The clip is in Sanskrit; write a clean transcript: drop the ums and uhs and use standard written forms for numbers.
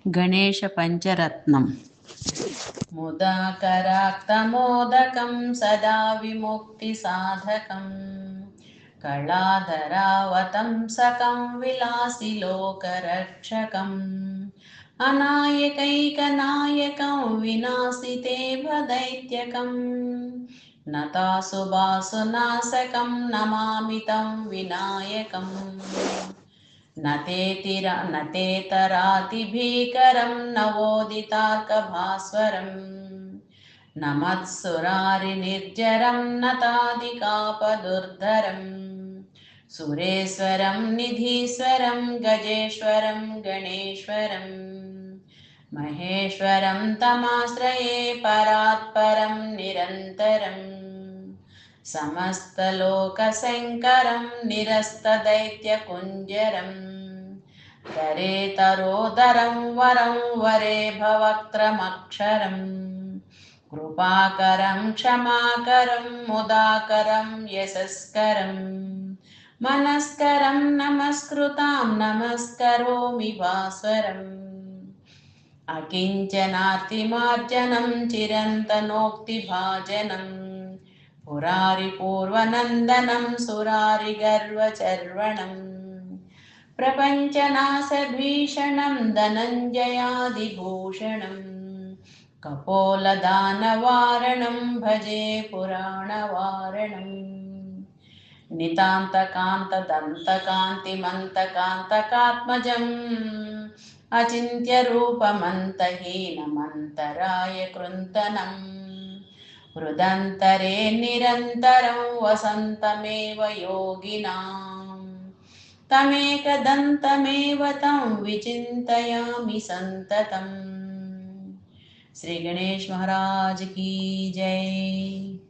गणेश पंचरत्नम् मुदाकराक्तमोदकं सदा विमुक्तिसाधकं कलाधरावतंसकं विलासिलोकरक्षकम् अनायकैकनायकं विनाशिते भदैत्यकं नतासुबासुनाशकं नमामि तं विनायकम् न तेतरातिभीकरं नवोदितार्कभास्वरम् न मत्सुरारिनिर्जरं नतादिकापदुर्धरम् सुरेश्वरं निधीश्वरं गजेश्वरं गणेश्वरम् महेश्वरं तमाश्रये परात्परं निरन्तरम् समस्तलोकशङ्करं निरस्तदैत्यकुञ्जरम् तरेतरोदरं वरं वरे भवक्त्रमक्षरम् कृपाकरं क्षमाकरं मुदाकरं यशस्करम् मनस्करं नमस्कृतां नमस्करोमि भास्वरम् अकिञ्चनातिमार्जनं चिरन्तनोक्तिभाजनम् पुरारिपूर्वनन्दनं सुरारिगर्वचर्वणम् प्रपञ्चनाशभीषणं धनञ्जयादिभूषणम् कपोलदानवारणं भजे पुराणवारणम् नितान्तकान्तदन्तकान्तिमन्तकान्तकात्मजम् अचिन्त्यरूपमन्तहीनमन्तराय कृन्तनम् हृदन्तरे निरन्तरं वसन्तमेव योगिनां तमेकदन्तमेव तं विचिन्तयामि सन्ततम्। श्री गणेश महाराज की जय।